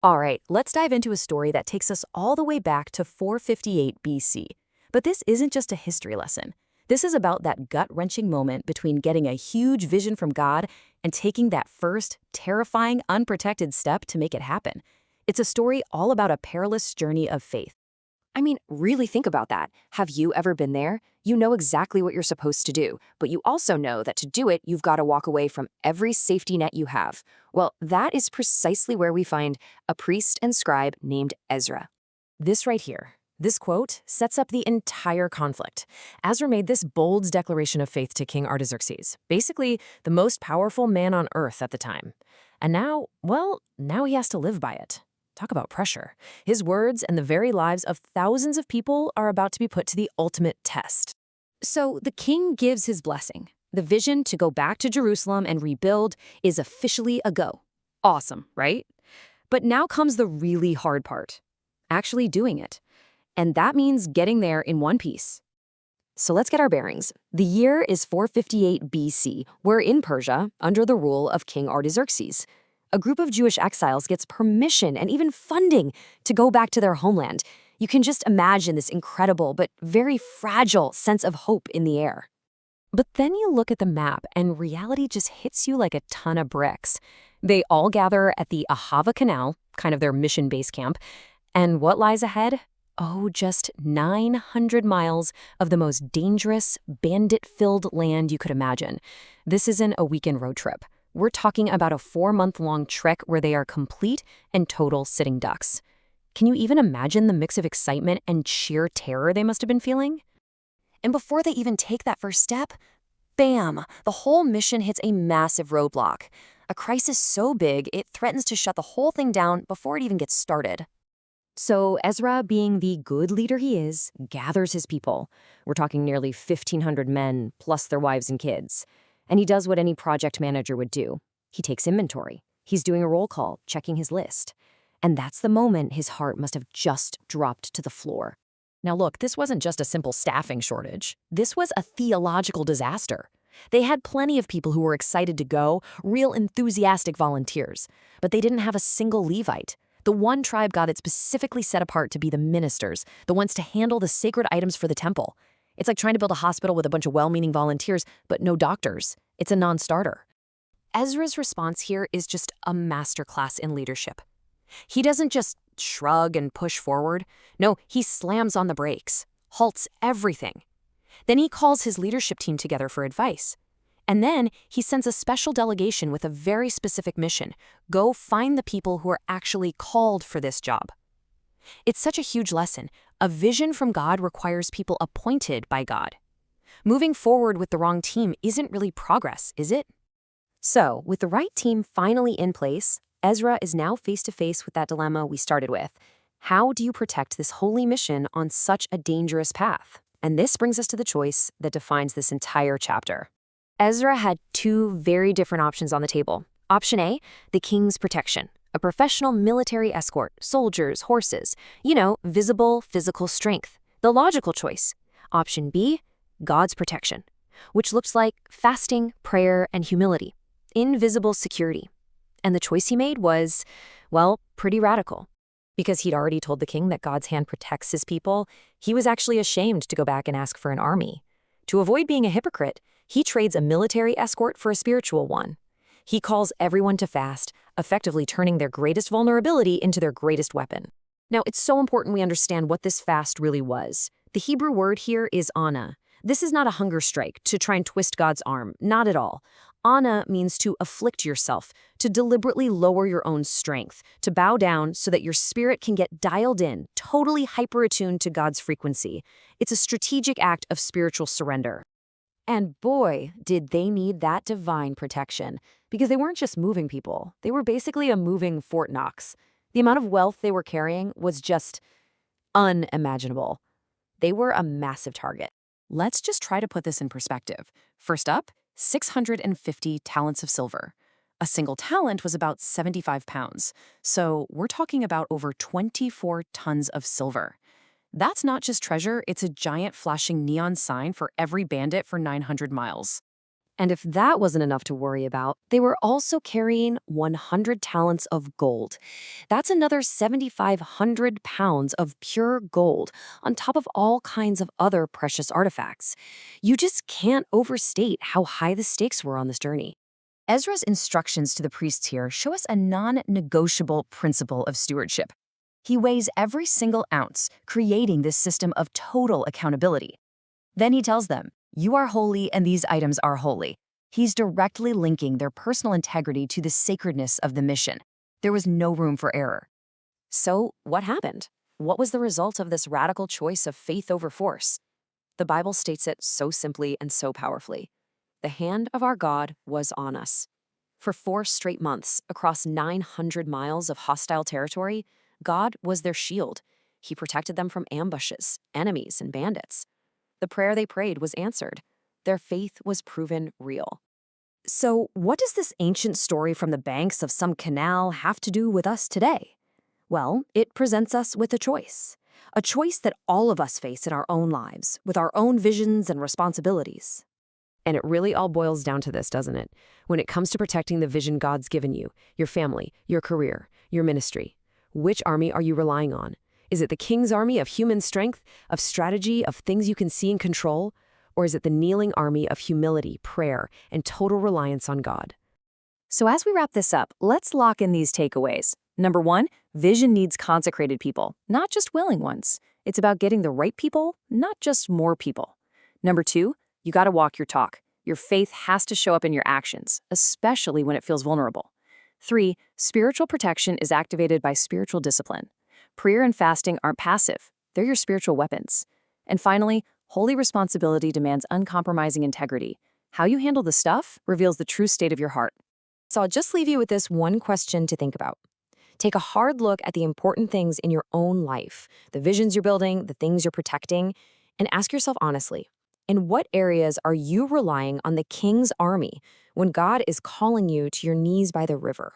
All right, let's dive into a story that takes us all the way back to 458 BC. But this isn't just a history lesson. This is about that gut-wrenching moment between getting a huge vision from God and taking that first, terrifying, unprotected step to make it happen. It's a story all about a perilous journey of faith. I mean, really think about that. Have you ever been there? You know exactly what you're supposed to do, but you also know that to do it, you've got to walk away from every safety net you have. Well, that is precisely where we find a priest and scribe named Ezra. This right here, this quote, sets up the entire conflict. Ezra made this bold declaration of faith to King Artaxerxes, basically the most powerful man on earth at the time. And now, well, now he has to live by it. Talk about pressure. His words and the very lives of thousands of people are about to be put to the ultimate test. So the king gives his blessing. The vision to go back to Jerusalem and rebuild is officially a go. Awesome, right? But now comes the really hard part. Actually doing it. And that means getting there in one piece. So let's get our bearings. The year is 458 BC. We're in Persia, under the rule of King Artaxerxes. A group of Jewish exiles gets permission and even funding to go back to their homeland. You can just imagine this incredible but very fragile sense of hope in the air. But then you look at the map and reality just hits you like a ton of bricks. They all gather at the Ahava Canal, kind of their mission base camp. And what lies ahead? Oh, just 900 miles of the most dangerous, bandit-filled land you could imagine. This isn't a weekend road trip. We're talking about a 4-month-long trek where they are complete and total sitting ducks. Can you even imagine the mix of excitement and sheer terror they must have been feeling? And before they even take that first step, bam, the whole mission hits a massive roadblock. A crisis so big, it threatens to shut the whole thing down before it even gets started. So Ezra, being the good leader he is, gathers his people. We're talking nearly 1,500 men, plus their wives and kids. And he does what any project manager would do. He takes inventory. He's doing a roll call, checking his list. And that's the moment his heart must have just dropped to the floor. Now look, this wasn't just a simple staffing shortage. This was a theological disaster. They had plenty of people who were excited to go, real enthusiastic volunteers. But they didn't have a single Levite. The one tribe God had specifically set apart to be the ministers, the ones to handle the sacred items for the temple. It's like trying to build a hospital with a bunch of well-meaning volunteers, but no doctors. It's a non-starter. Ezra's response here is just a masterclass in leadership. He doesn't just shrug and push forward. No, he slams on the brakes, halts everything. Then he calls his leadership team together for advice. And then he sends a special delegation with a very specific mission. Go find the people who are actually called for this job. It's such a huge lesson. A vision from God requires people appointed by God. Moving forward with the wrong team isn't really progress, is it? So, with the right team finally in place, Ezra is now face to face with that dilemma we started with. How do you protect this holy mission on such a dangerous path? And this brings us to the choice that defines this entire chapter. Ezra had two very different options on the table. Option A, the king's protection. A professional military escort, soldiers, horses, visible physical strength. The logical choice. Option B, God's protection, which looks like fasting, prayer, and humility. Invisible security. And the choice he made was, well, pretty radical. Because he'd already told the king that God's hand protects his people, he was actually ashamed to go back and ask for an army. To avoid being a hypocrite, he trades a military escort for a spiritual one. He calls everyone to fast, effectively turning their greatest vulnerability into their greatest weapon. Now, it's so important we understand what this fast really was. The Hebrew word here is ana. This is not a hunger strike to try and twist God's arm, not at all. Ana means to afflict yourself, to deliberately lower your own strength, to bow down so that your spirit can get dialed in, totally hyper-attuned to God's frequency. It's a strategic act of spiritual surrender. And boy, did they need that divine protection, because they weren't just moving people. They were basically a moving Fort Knox. The amount of wealth they were carrying was just unimaginable. They were a massive target. Let's just try to put this in perspective. First up, 650 talents of silver. A single talent was about 75 pounds. So we're talking about over 24 tons of silver. That's not just treasure, it's a giant flashing neon sign for every bandit for 900 miles. And if that wasn't enough to worry about, they were also carrying 100 talents of gold. That's another 7,500 pounds of pure gold, on top of all kinds of other precious artifacts. You just can't overstate how high the stakes were on this journey. Ezra's instructions to the priests here show us a non-negotiable principle of stewardship. He weighs every single ounce, creating this system of total accountability. Then he tells them, "You are holy and these items are holy." He's directly linking their personal integrity to the sacredness of the mission. There was no room for error. So, what happened? What was the result of this radical choice of faith over force? The Bible states it so simply and so powerfully. The hand of our God was on us. For 4 straight months, across 900 miles of hostile territory, God was their shield. He protected them from ambushes, enemies, and bandits. The prayer they prayed was answered. Their faith was proven real. So, what does this ancient story from the banks of some canal have to do with us today? Well, it presents us with a choice that all of us face in our own lives, with our own visions and responsibilities. And it really all boils down to this, doesn't it? When it comes to protecting the vision God's given you, your family, your career, your ministry, which army are you relying on? Is it the king's army of human strength, of strategy, of things you can see and control? Or is it the kneeling army of humility, prayer, and total reliance on God? So as we wrap this up, let's lock in these takeaways. Number 1, vision needs consecrated people, not just willing ones. It's about getting the right people, not just more people. Number 2, you gotta walk your talk. Your faith has to show up in your actions, especially when it feels vulnerable. 3, spiritual protection is activated by spiritual discipline. Prayer and fasting aren't passive. They're your spiritual weapons. And finally, holy responsibility demands uncompromising integrity. How you handle the stuff reveals the true state of your heart. So I'll just leave you with this one question to think about. Take a hard look at the important things in your own life, the visions you're building, the things you're protecting, and ask yourself honestly, in what areas are you relying on the king's army when God is calling you to your knees by the river?